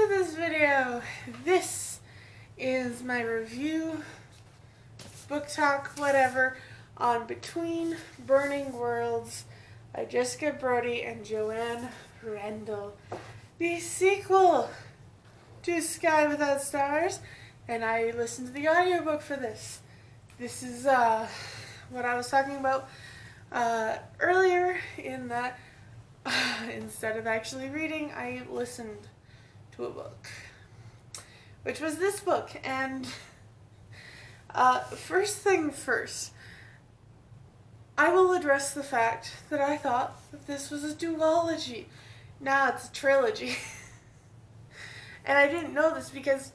to this video. This is my review, book talk, whatever, on Between Burning Worlds by Jessica Brody and Joanne Rendell. The sequel to Sky Without Stars, and I listened to the audiobook for this. This is what I was talking about earlier, in that instead of actually reading, I listened to a book, which was this book. And first thing first, I will address the fact that I thought that this was a duology. Now it's a trilogy. And I didn't know this because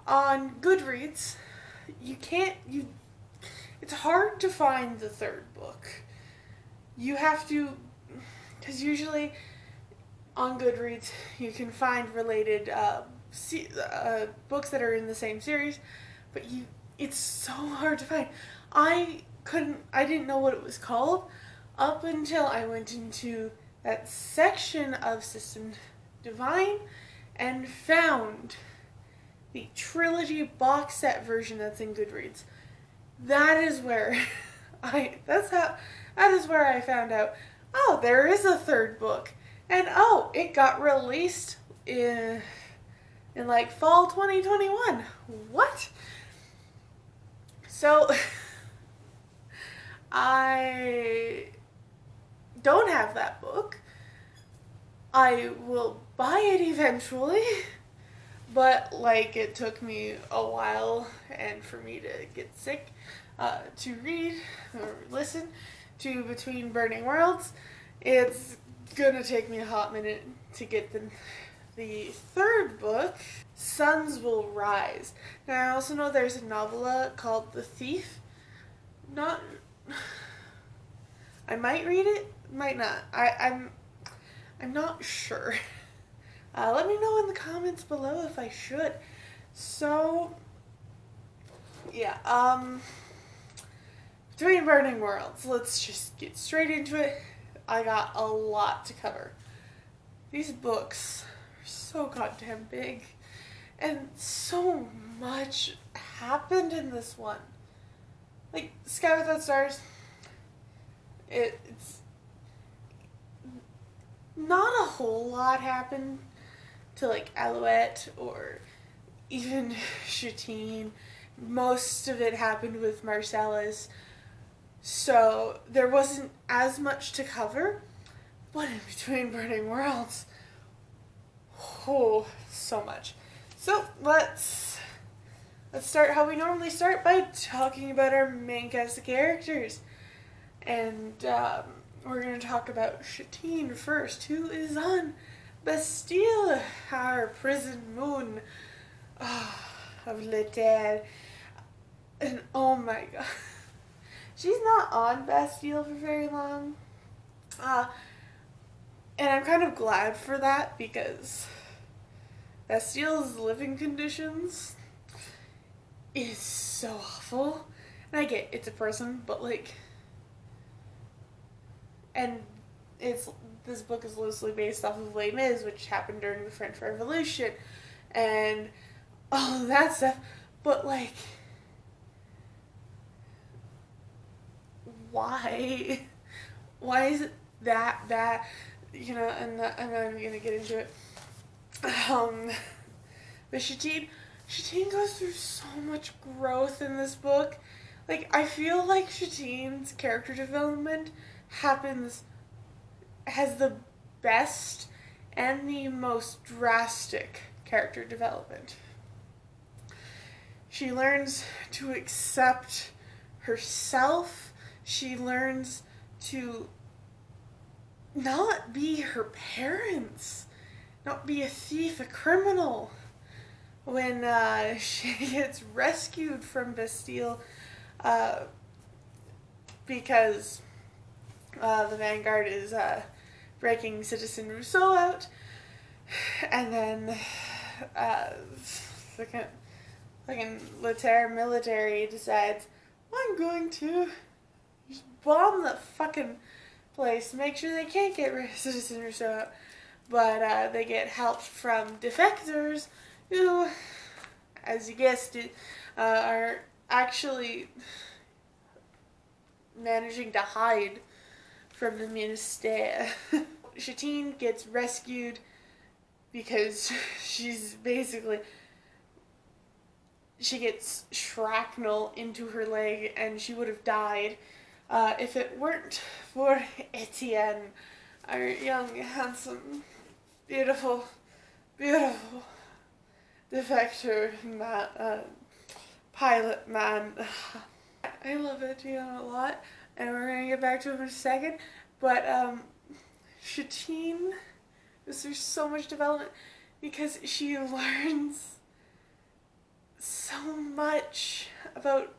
on Goodreads, it's hard to find the third book. You have to, because usually on Goodreads you can find related books that are in the same series, but it's so hard to find. I didn't know what it was called up until I went into that section of System Divine and found the trilogy box set version that's in Goodreads. That is where I found out, oh, there is a third book. And oh, it got released in like fall 2021. What? So I don't have that book. I will buy it eventually, but like it took me a while and for me to get sick to read or listen to Between Burning Worlds. It's gonna take me a hot minute to get the third book, Suns Will Rise. Now I also know there's a novella called The Thief. I might read it, might not. I'm not sure. Let me know in the comments below if I should. So, yeah, Between Burning Worlds. Let's just get straight into it. I got a lot to cover. These books are so goddamn big, and so much happened in this one. Like, Sky Without Stars, it's not a whole lot happened to like Alouette or even Shatine. Most of it happened with Marcellus, so there wasn't as much to cover. But in Between Burning Worlds, oh, so much. So let's start how we normally start, by talking about our main cast of characters. And we're going to talk about Shatine first, who is on Bastille, our prison moon of Le Terre. And oh my god, she's not on Bastille for very long. And I'm kind of glad for that, because Bastille's living conditions is so awful. And I get it's a prison, but like, and this book is loosely based off of Les Mis, which happened during the French Revolution, and all of that stuff. But like, why is it that bad? You know, and I'm not even gonna get into it. But Shatine goes through so much growth in this book. Like, I feel like Shatine's character development has the best and the most drastic character development. She learns to accept herself. She learns to not be her parents, not be a thief, a criminal. When she gets rescued from Bastille, because the Vanguard is breaking Citizen Rousseau out, and then fucking Le Terre military decides, I'm going to just bomb the fucking place, make sure they can't get rid of Citizen Rousseau out. but they get help from defectors who, as you guessed it, are actually managing to hide from the Minister. Shatine gets rescued because she gets shrapnel into her leg and she would have died if it weren't for Etienne, our young, handsome, beautiful defector pilot man. I love Etienne a lot, and we're gonna get back to him in a second, but Shatine, there's so much development because she learns so much about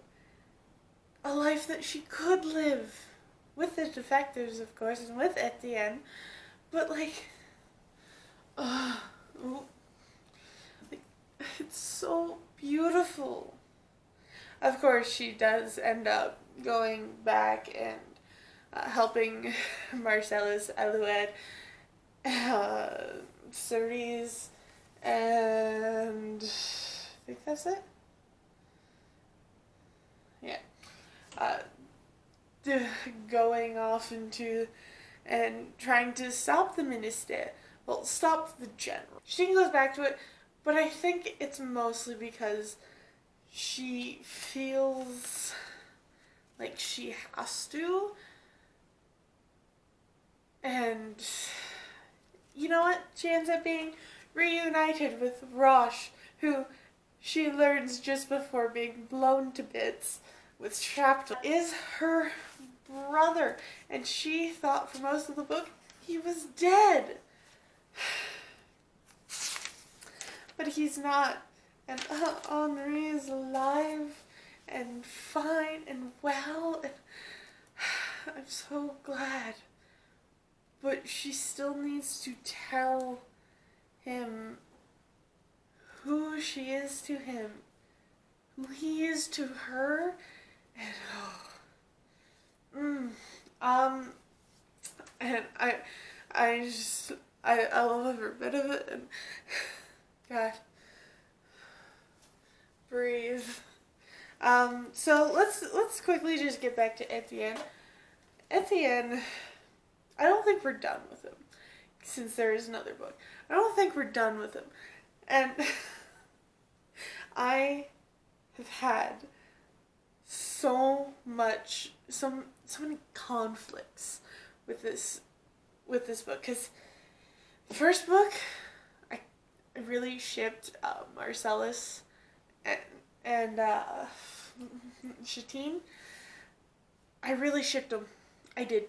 a life that she could live with the defectives, of course, and with Etienne, but like it's so beautiful. Of course, she does end up going back and helping Marcellus, Alouette, Cerise, and I think that's it. Yeah. Going off into and trying to stop the Minister. Well, stop the general. She goes back to it, but I think it's mostly because she feels like she has to. And you know what? She ends up being reunited with Roche, who she learns just before being blown to bits with shrapnel is her brother. And she thought for most of the book he was dead. But he's not. And Henri is alive and fine and well. And I'm so glad. But she still needs to tell him who she is to him, who he is to her, and and I love every bit of it, and God, breathe. So let's quickly just get back to Etienne. Etienne, I don't think we're done with him, since there is another book. I don't think we're done with him. And I have had so many conflicts with this book, because the first book I really shipped Marcellus and Shatine. I really shipped them. I did.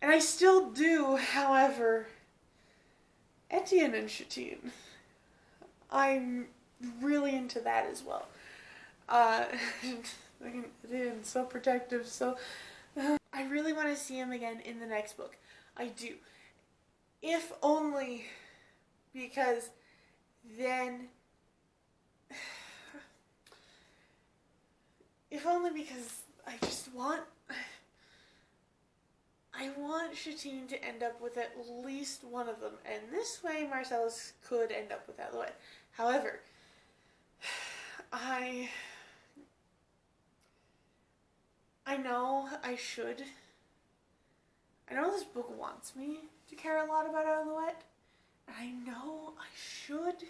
And I still do, however, Etienne and Shatine, I'm really into that as well. Etienne's so protective, so I really want to see him again in the next book. I do. If only because then I want Shatine to end up with at least one of them, and this way Marcellus could end up with Alouette. However, I know I should. I know this book wants me to care a lot about Alouette, and I know I should.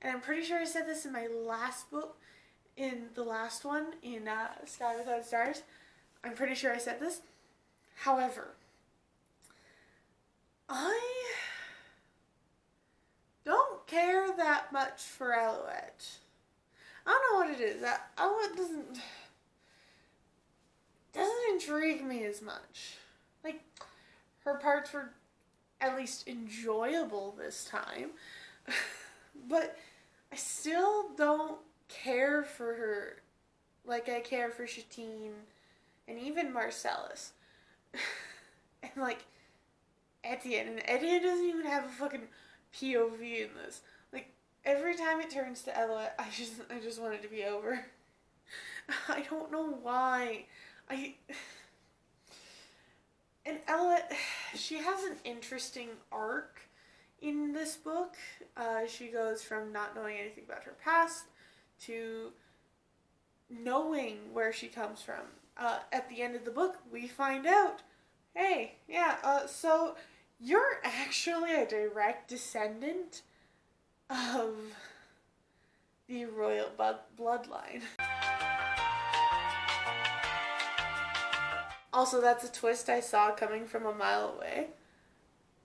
And I'm pretty sure I said this in my last book, in the last one, in Sky Without Stars. I'm pretty sure I said this. However, I don't care that much for Alouette. I don't know what it is. Alouette doesn't intrigue me as much. Like, her parts were at least enjoyable this time, but I still don't care for her like I care for Shatine and even Marcellus. And like Etienne doesn't even have a fucking POV in this. Like, every time it turns to Alouette, I just want it to be over. I don't know why. And Alouette, she has an interesting arc in this book. She goes from not knowing anything about her past to knowing where she comes from. At the end of the book, we find out, hey, yeah, so you're actually a direct descendant of the royal bloodline. Also, that's a twist I saw coming from a mile away.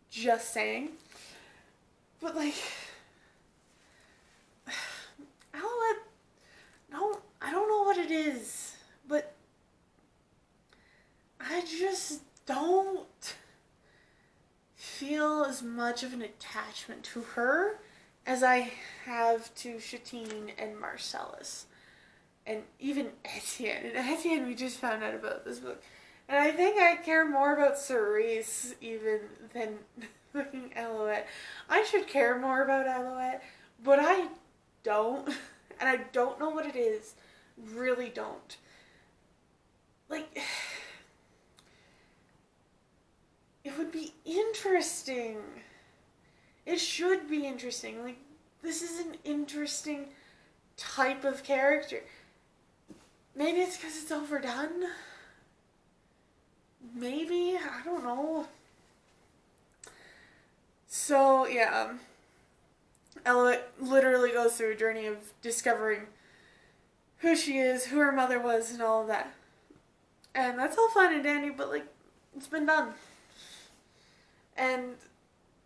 Just saying. But, like, Alouette, no, I don't know what it is, but I just don't feel as much of an attachment to her as I have to Shatine and Marcellus. And even Etienne. And Etienne, we just found out about this book. And I think I care more about Cerise even than fucking Alouette. I should care more about Alouette, but I don't. And I don't know what it is. Really don't. Like, it would be interesting. It should be interesting. Like, this is an interesting type of character. Maybe it's because it's overdone. Maybe. I don't know. So, yeah. Alouette literally goes through a journey of discovering who she is, who her mother was, and all of that. And that's all fine and dandy, but, like, it's been done. And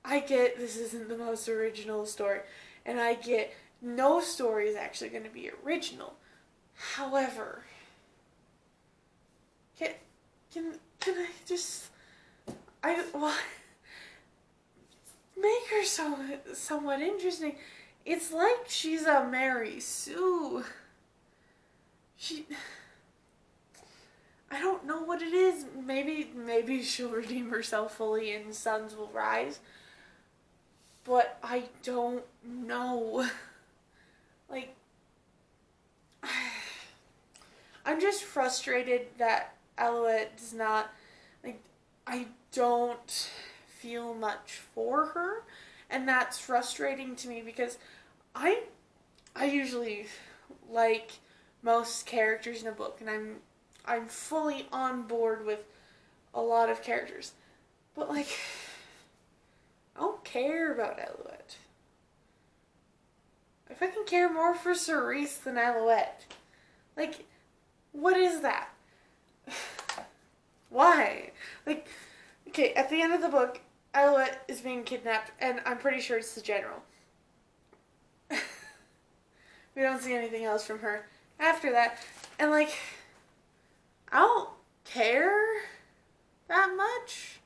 I get this isn't the most original story. And I get no story is actually going to be original. However, can I just why make her somewhat interesting? It's like she's a Mary Sue. I don't know what it is. Maybe she'll redeem herself fully and Suns will rise. But I don't know. Like, I'm just frustrated that Alouette does not, like, I don't feel much for her, and that's frustrating to me because I usually like most characters in a book, and I'm fully on board with a lot of characters, but, like, I don't care about Alouette. I fucking care more for Cerise than Alouette. Like, what is that? Why? Like, okay, at the end of the book, Alouette is being kidnapped, and I'm pretty sure it's the general. We don't see anything else from her after that. And, like, I don't care that much.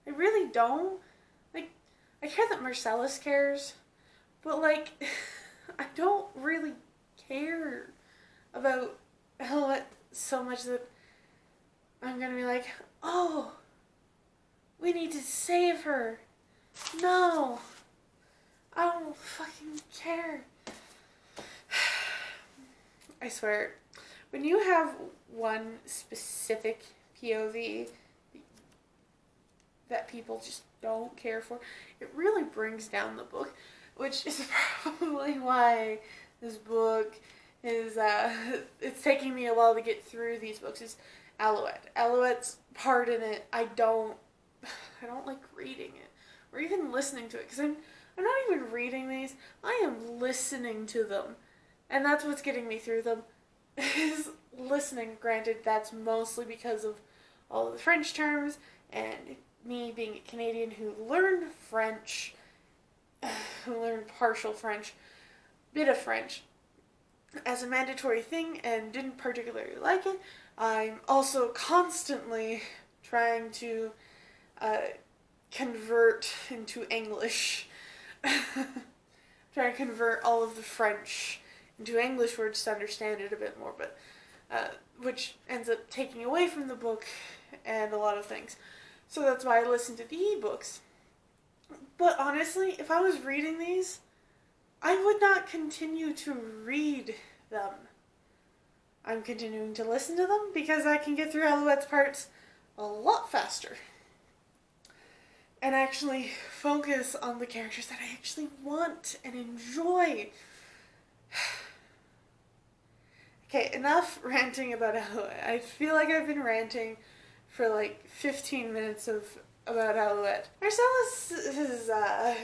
I really don't. Like, I care that Marcellus cares, but, like, I don't really care about Alouette so much that I'm gonna be like, oh, we need to save her. No, I don't fucking care. I swear, when you have one specific POV that people just don't care for, it really brings down the book, which is probably why this book is, it's taking me a while to get through these books, is Alouette. Alouette's part in it, I don't like reading it, or even listening to it, because I'm not even reading these, I am listening to them, and that's what's getting me through them, is listening. Granted, that's mostly because of all of the French terms, and me being a Canadian who learned French, who learned partial French, bit of French, as a mandatory thing, and didn't particularly like it. I'm also constantly trying to convert into English. Trying to convert all of the French into English words to understand it a bit more, but which ends up taking away from the book and a lot of things. So that's why I listen to the ebooks. But honestly, if I was reading these, I would not continue to read them. I'm continuing to listen to them because I can get through Alouette's parts a lot faster and actually focus on the characters that I actually want and enjoy. Okay, enough ranting about Alouette. I feel like I've been ranting for like 15 minutes about Alouette. Marcellus has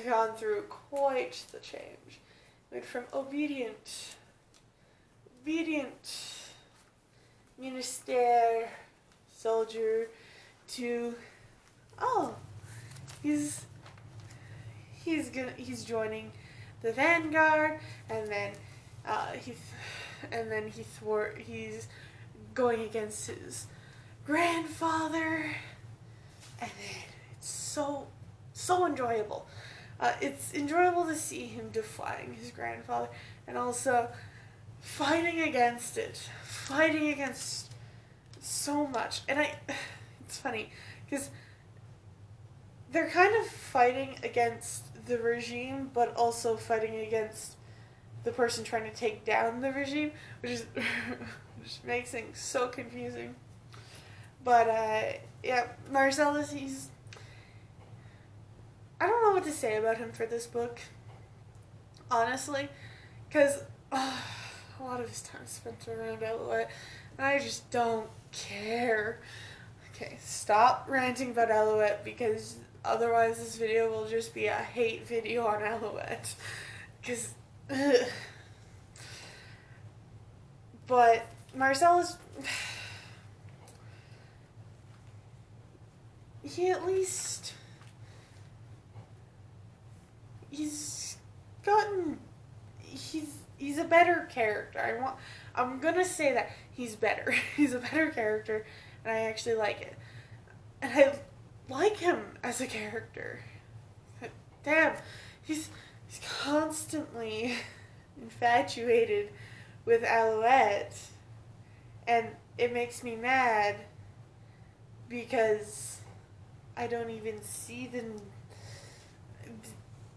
gone through quite the change. Went from obedient minister, soldier, to he's joining the vanguard, and then he's going against his grandfather, and then it's so enjoyable. It's enjoyable to see him defying his grandfather, and also fighting against so much. And it's funny because they're kind of fighting against the regime, but also fighting against the person trying to take down the regime, which makes things so confusing. But yeah, Marcellus, I don't know what to say about him for this book, honestly, because a lot of his time spent around Alouette, and I just don't care. Okay, stop ranting about Alouette, because otherwise this video will just be a hate video on Alouette. Because, but Marcellus, he at least, he's a better character. I'm gonna say that he's better. He's a better character, and I actually like it. And I like him as a character. Damn, he's constantly infatuated with Alouette, and it makes me mad because I don't even see them.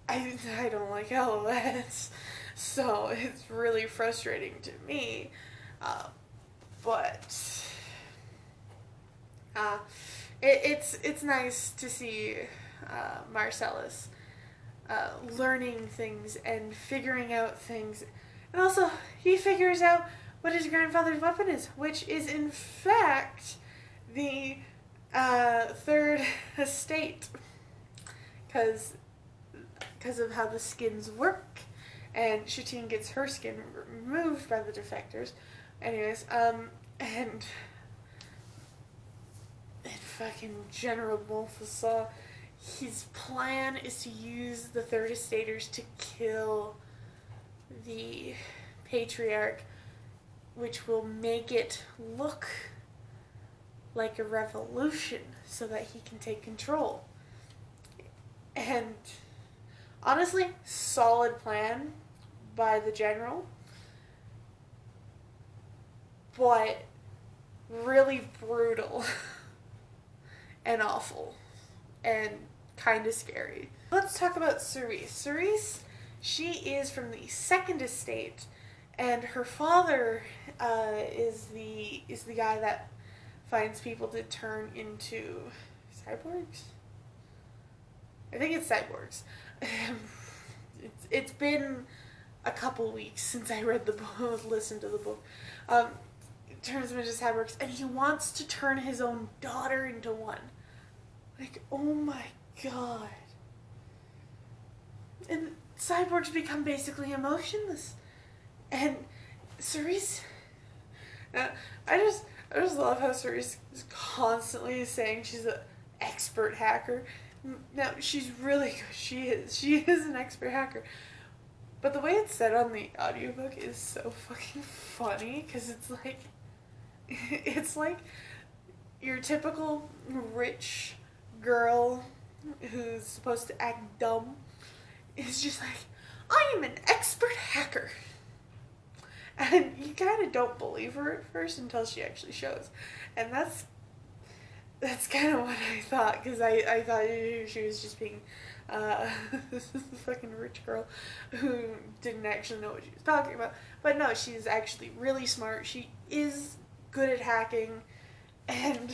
I don't like Alouette, so it's really frustrating to me. But it's nice to see Marcellus learning things and figuring out things, and also he figures out what his grandfather's weapon is, which is in fact the third estate, because of how the skins work, and Shatine gets her skin removed by the defectors. Anyways, and fucking General Montfaucon, his plan is to use the third estaters to kill the patriarch, which will make it look like a revolution so that he can take control. And honestly, solid plan by the general, but really brutal and awful and kind of scary. Let's talk about Cerise. Cerise, she is from the second estate, and her father is the guy that finds people to turn into cyborgs. I think it's cyborgs. It's been a couple weeks since I read the book, listened to the book. Turns him into cyborgs, and he wants to turn his own daughter into one. Like, oh my god. And cyborgs become basically emotionless. And Cerise, I just love how Cerise is constantly saying she's an expert hacker. Now, she's really good. She is an expert hacker. But the way it's said on the audiobook is so fucking funny, because it's like your typical rich girl who's supposed to act dumb is just like, I am an expert hacker. And you kind of don't believe her at first until she actually shows. And that's kind of what I thought, because I thought she was just being this fucking rich girl who didn't actually know what she was talking about. But no, she's actually really smart. She is good at hacking, and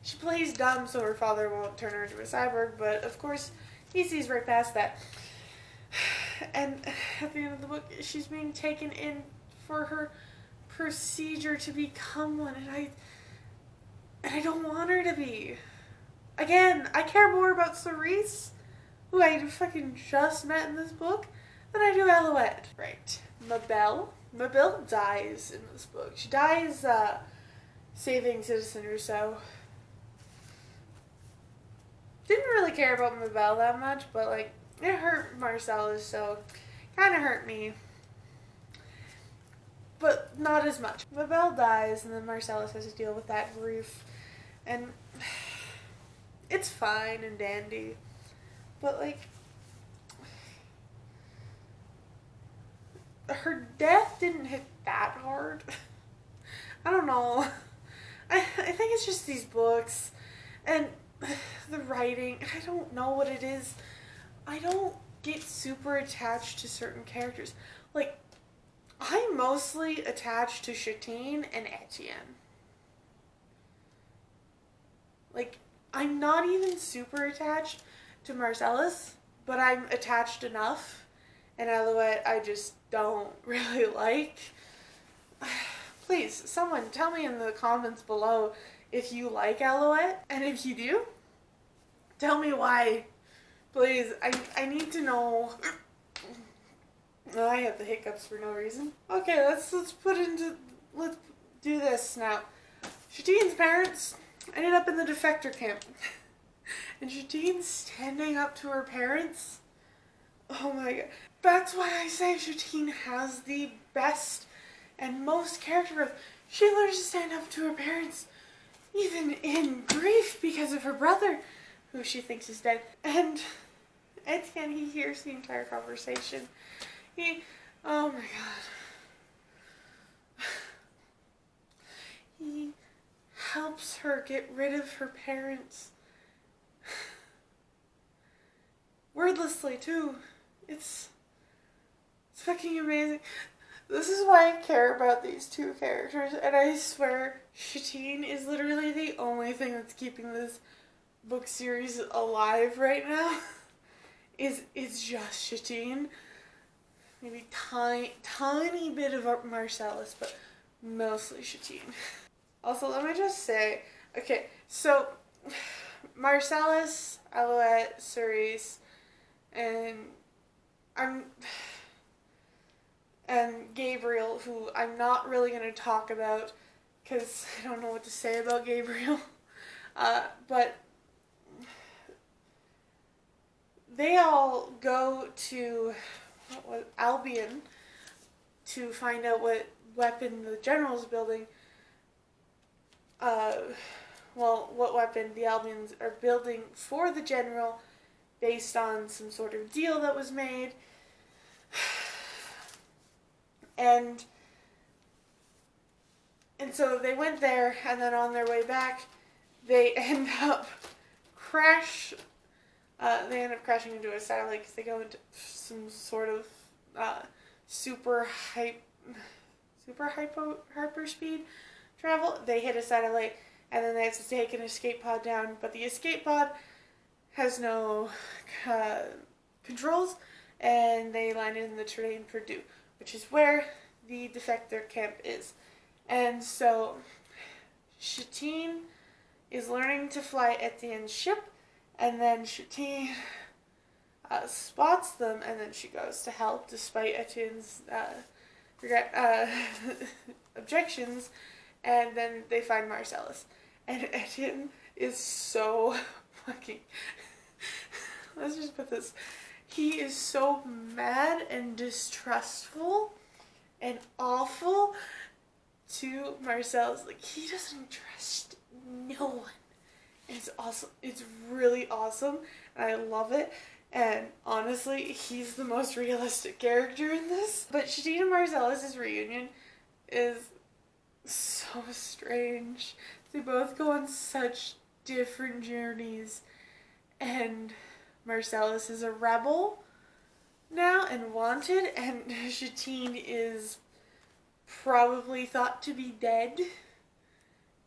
she plays dumb so her father won't turn her into a cyborg, but of course he sees right past that. And at the end of the book, she's being taken in for her procedure to become one, and I don't want her to be. Again, I care more about Cerise, who I fucking just met in this book, than I do Alouette. Right. Mabel dies in this book. She dies saving Citizen Rousseau. Didn't really care about Mabel that much, but like, it hurt Marcellus, so kind of hurt me. But not as much. Mabel dies, and then Marcellus has to deal with that grief. And it's fine and dandy. But, like, her death didn't hit that hard. I don't know. I think it's just these books. And the writing. I don't know what it is. I don't get super attached to certain characters. Like, I'm mostly attached to Chatine and Etienne. Like, I'm not even super attached to Marcellus, but I'm attached enough. And Alouette, I just don't really like. Please, someone tell me in the comments below if you like Alouette. And if you do, tell me why. Please, I need to know. Oh, I have the hiccups for no reason. Okay, let's do this now. Chatine's parents ended up in the defector camp. And Chatine's standing up to her parents. Oh my god. That's why I say Chatine has the best and most character growth. She learns to stand up to her parents, even in grief because of her brother, who she thinks is dead. And Etienne, he hears the entire conversation. Oh my god. He helps her get rid of her parents. Wordlessly, too. It's fucking amazing. This is why I care about these two characters, and I swear, Chatine is literally the only thing that's keeping this book series alive right now. It's just Chatine. Maybe tiny bit of Marcellus, but mostly Chatine. Also, let me just say, okay, so Marcellus, Alouette, Cerise, and Gabriel, who I'm not really going to talk about because I don't know what to say about Gabriel, but they all go to Albion to find out what weapon the general's building. What weapon the Albions are building for the general based on some sort of deal that was made. And so they went there, and then on their way back, they end up crashing into a satellite because they go into some sort of hyperspeed travel. They hit a satellite, and then they have to take an escape pod down, but the escape pod has no controls, and they landed in the terrain Purdue, which is where the defector camp is. And so Chatine is learning to fly Etienne's ship, and then Chatine spots them, and then she goes to help despite Etienne's objections, and then they find Marcellus. And Etienne is so fucking... Let's just put this. He is so mad and distrustful and awful to Marcellus. Like, he doesn't trust no one. It's really awesome, and I love it. And honestly, he's the most realistic character in this. But Chatine and Marcellus' reunion is so strange. They both go on such different journeys, and Marcellus is a rebel now and wanted, and Chatine is probably thought to be dead,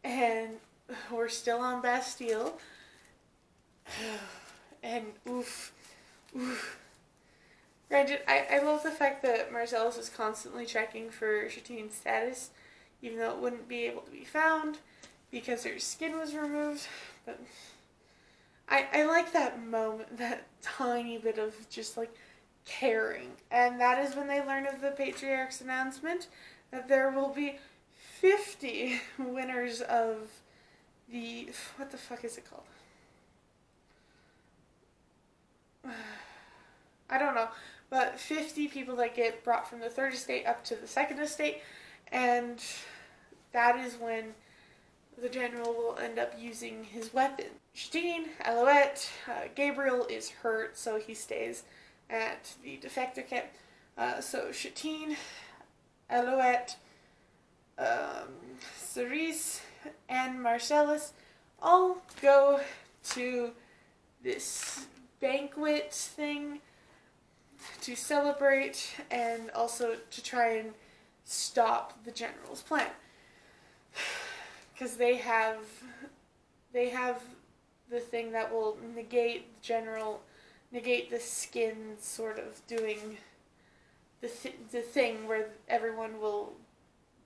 and we're still on Bastille. And oof. Granted, I love the fact that Marcellus is constantly checking for Shatine's status, even though it wouldn't be able to be found because her skin was removed. But I like that moment, that tiny bit of just like caring. And that is when they learn of the Patriarch's announcement that there will be 50 winners of the, what the fuck is it called? I don't know, but 50 people that get brought from the third estate up to the second estate, and that is when the general will end up using his weapon. Shatine, Alouette, Gabriel is hurt, so he stays at the defector camp. So Shatine, Alouette, Cerise, and Marcellus all go to this banquet thing to celebrate and also to try and stop the general's plan. Because they have the thing that will negate the skin sort of doing the thing where everyone will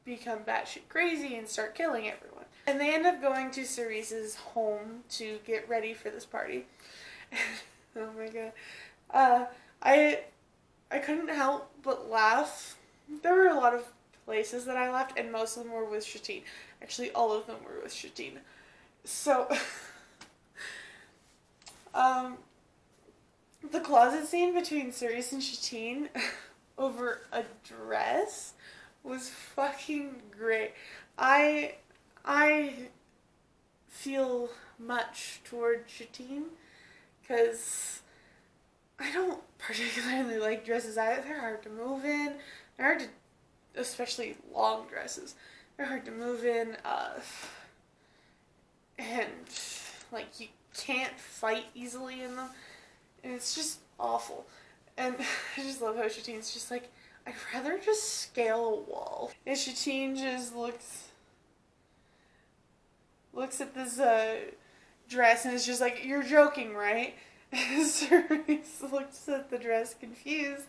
become batshit crazy and start killing everyone. And they end up going to Cerise's home to get ready for this party. Oh my god. I couldn't help but laugh. There were a lot of places that I laughed, and most of them were with Shatine. Actually, all of them were with Shatine. So, the closet scene between Cerise and Shatine over a dress was fucking great. I feel much toward Shatine because I don't particularly like dresses either. They're hard to move in. They're hard to, especially long dresses. They're hard to move in. And like you can't fight easily in them. And it's just awful. And I just love how Shatine's just like, I'd rather just scale a wall. And Shatine just looks at this dress and is just like, you're joking, right? And Cerise looks at the dress confused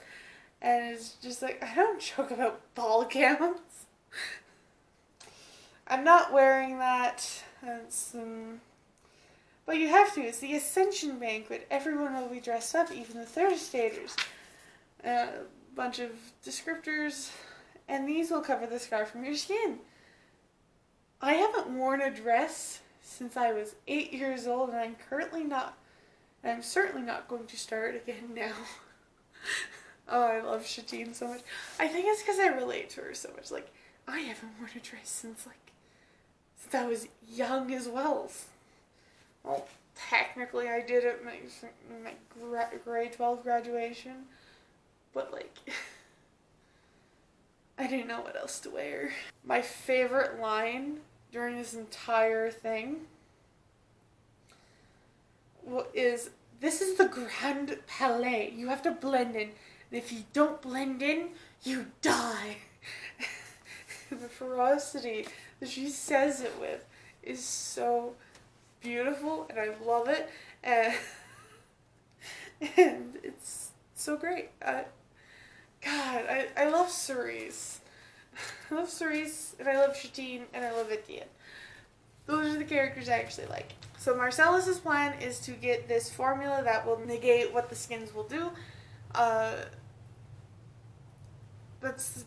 and is just like, I don't joke about ball gowns. I'm not wearing that. That's but you have to. It's the Ascension banquet. Everyone will be dressed up, even the third estaters. A bunch of descriptors, and these will cover the scar from your skin. I haven't worn a dress since I was 8 years old, and I'm certainly not going to start again now. Oh, I love Shatine so much. I think it's because I relate to her so much. Like, I haven't worn a dress since I was young as well. Well, technically I did it my grade 12 graduation, but like, I didn't know what else to wear. My favorite line during this entire thing is, this is the Grand Palais. You have to blend in. And if you don't blend in, you die. The ferocity that she says it with is so beautiful, and I love it. And it's so great. God, I love Cerise. I love Cerise, and I love Shatine, and I love Etienne. Those are the characters I actually like. So Marcellus's plan is to get this formula that will negate what the skins will do. That's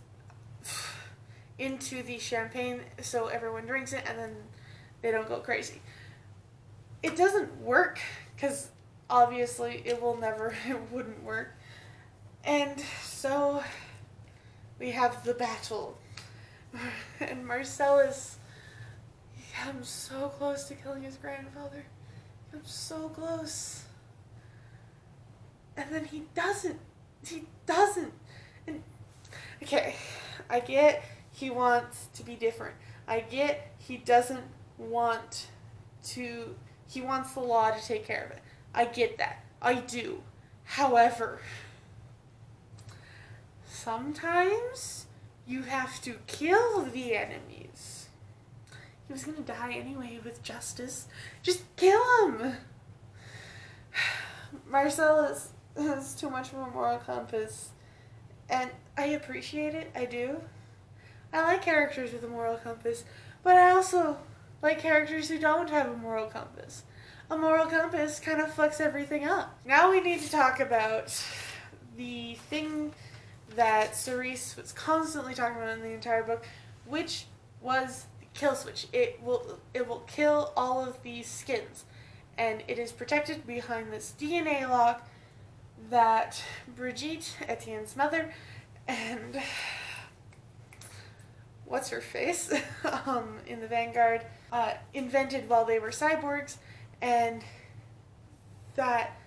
into the champagne so everyone drinks it and then they don't go crazy. It doesn't work because obviously it wouldn't work. And so we have the battle. And Marcellus, he comes so close to killing his grandfather. He comes so close. And then he doesn't. And, okay, I get he wants to be different. I get he doesn't want to, he wants the law to take care of it. I get that. I do. However, sometimes you have to kill the enemies. He was gonna die anyway with justice. Just kill him! Marcellus has too much of a moral compass. And I appreciate it, I do. I like characters with a moral compass, but I also like characters who don't have a moral compass. A moral compass kind of fucks everything up. Now we need to talk about the thing that Cerise was constantly talking about in the entire book, which was the kill switch. It will kill all of these skins, and it is protected behind this DNA lock that Brigitte, Etienne's mother, and what's her face in the Vanguard invented while they were cyborgs, and that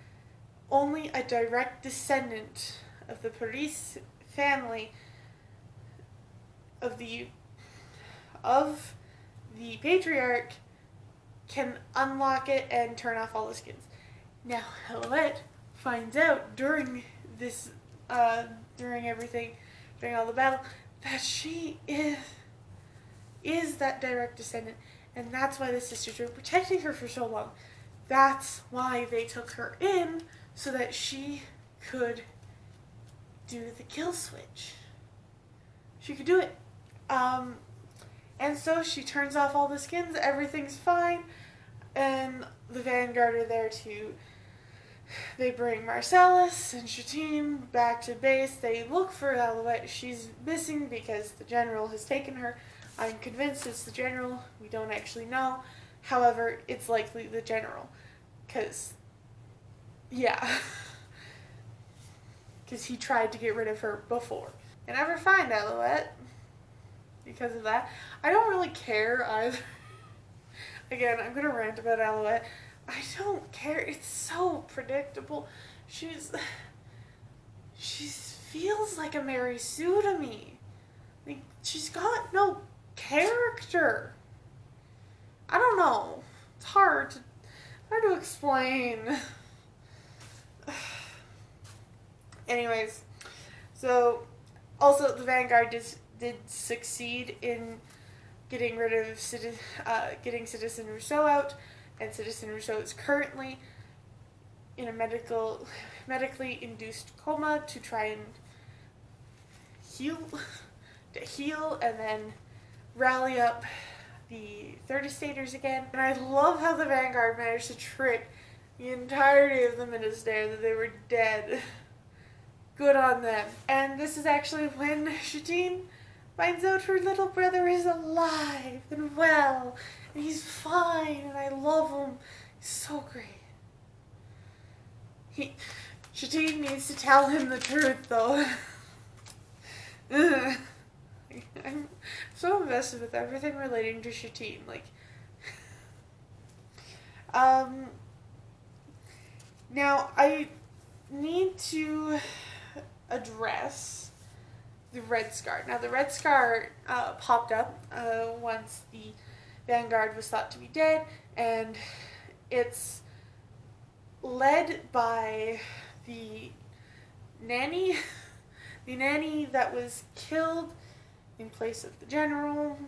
only a direct descendant of the Paris family of the patriarch can unlock it and turn off all the skins. Now, Alouette finds out during this, during all the battle, that she is that direct descendant, and that's why the sisters were protecting her for so long. That's why they took her in, so that she could do the kill switch. She could do it. And so she turns off all the skins, everything's fine, and the Vanguard are there to... They bring Marcellus and Chatine back to base. They look for Alouette. She's missing because the general has taken her. I'm convinced it's the general. We don't actually know. However, it's likely the general. Because, yeah. Because he tried to get rid of her before. I never find Alouette because of that. I don't really care either. Again, I'm going to rant about Alouette. I don't care. It's so predictable. She feels like a Mary Sue to me. Like, she's got no character. I don't know. It's hard to explain. Anyways, so also the Vanguard did succeed in getting rid of getting Citizen Rousseau out, and Citizen Rousseau is currently in a medically induced coma to try and heal and then rally up the Third Estaters again. And I love how the Vanguard managed to trick the entirety of the Minister that they were dead. Good on them. And this is actually when Chatine finds out her little brother is alive and well, and he's fine, and I love him. He's so great. Chatine needs to tell him the truth, though. I'm so invested with everything relating to Chatine. Like, now I need to address the Red Scar. Now, the Red Scar popped up once the Vanguard was thought to be dead, and it's led by the nanny, that was killed in place of the general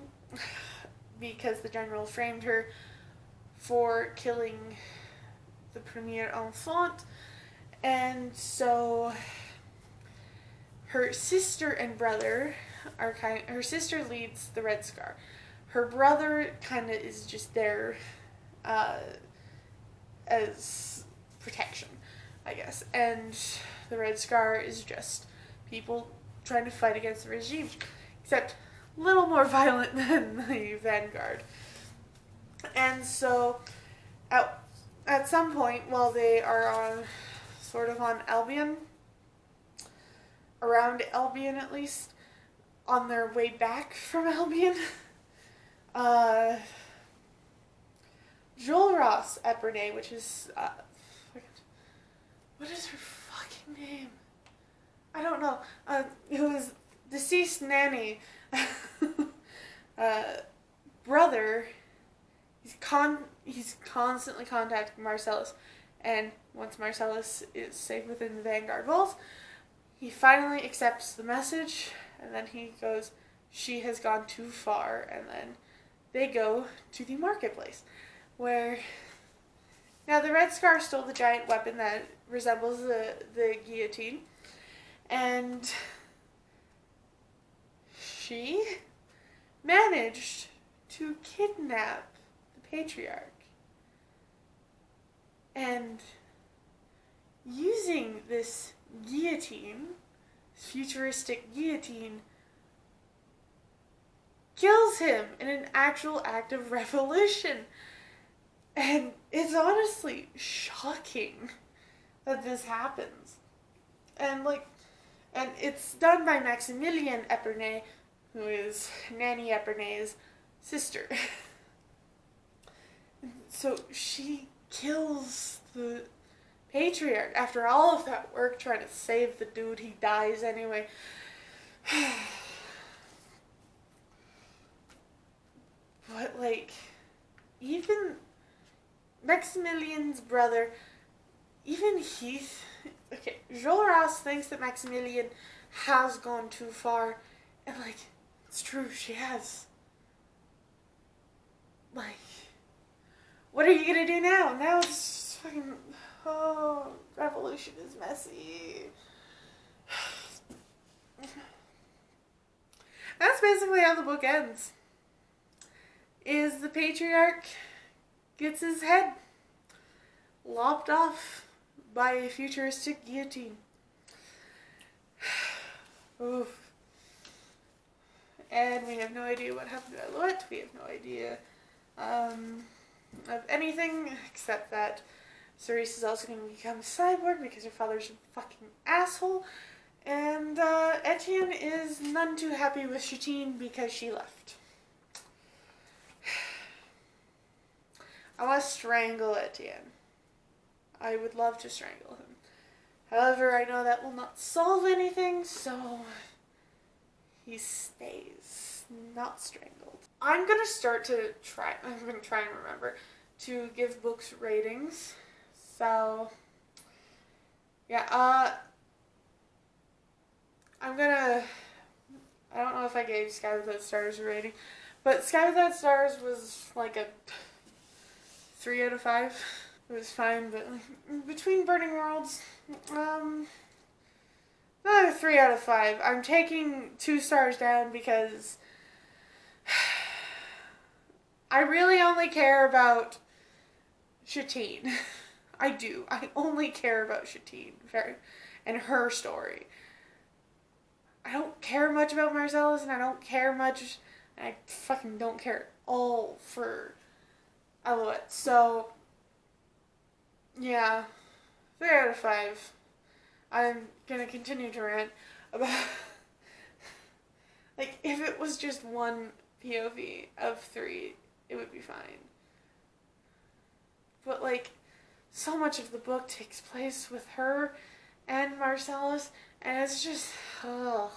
because the general framed her for killing the premier enfant, and so her sister and brother are her sister leads the Red Scar. Her brother kind of is just there as protection, I guess. And the Red Scar is just people trying to fight against the regime, except a little more violent than the Vanguard. And so at some point, while they are on Albion, around Albion at least, on their way back from Albion, Joel Ross Epernay, which is, what is her fucking name? I don't know. Who is deceased nanny, brother, he's constantly contacting Marcellus, and once Marcellus is safe within the Vanguard walls, he finally accepts the message, and then he goes, she has gone too far, and then they go to the marketplace, where now the Red Scar stole the giant weapon that resembles the guillotine, and she managed to kidnap the patriarch. And using this guillotine, this futuristic guillotine, kills him in an actual act of revolution. And it's honestly shocking that this happens. And it's done by Maximilian Epernay, who is Nanny Epernay's sister. So she kills the patriarch after all of that work trying to save the dude. He dies anyway. But even Maximilian's brother, even Heath, okay, Enjolras thinks that Maximilian has gone too far, and it's true, she has. What are you gonna do now? Now it's fucking, revolution is messy. That's basically how the book ends. Is the patriarch gets his head lopped off by a futuristic guillotine. Oof. And we have no idea what happened to Alouette. We have no idea of anything except that Cerise is also going to become a cyborg because her father's a fucking asshole. And Etienne is none too happy with Chatine because she left. I want to strangle Etienne. I would love to strangle him. However, I know that will not solve anything, so he stays not strangled. I'm going to try and remember to give books ratings. So, yeah, I don't know if I gave Sky Without Stars a rating, but Sky Without Stars was like a 3 out of 5. It was fine, but Between Burning Worlds, 3 out of 5. I'm taking 2 stars down because I really only care about Chatine. I do. I only care about Chatine and her story. I don't care much about Marcellus, and I fucking don't care at all for Alouette. So, yeah, 3 out of 5. I'm gonna continue to rant about, if it was just one POV of 3, it would be fine. But, so much of the book takes place with her and Marcellus, and it's just, ugh,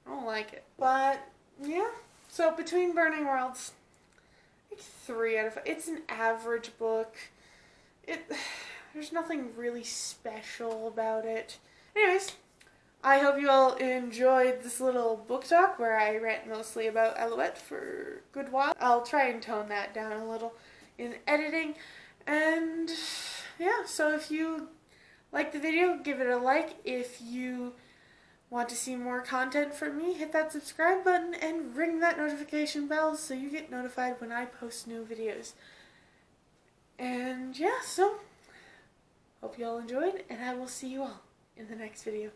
I don't like it. But, yeah, so Between Burning Worlds, 3 out of 5. It's an average book. There's nothing really special about it. Anyways, I hope you all enjoyed this little book talk where I rant mostly about Alouette for a good while. I'll try and tone that down a little in editing. And yeah, so if you like the video, give it a like. If you want to see more content from me, hit that subscribe button and ring that notification bell so you get notified when I post new videos. And yeah, so hope you all enjoyed, and I will see you all in the next video.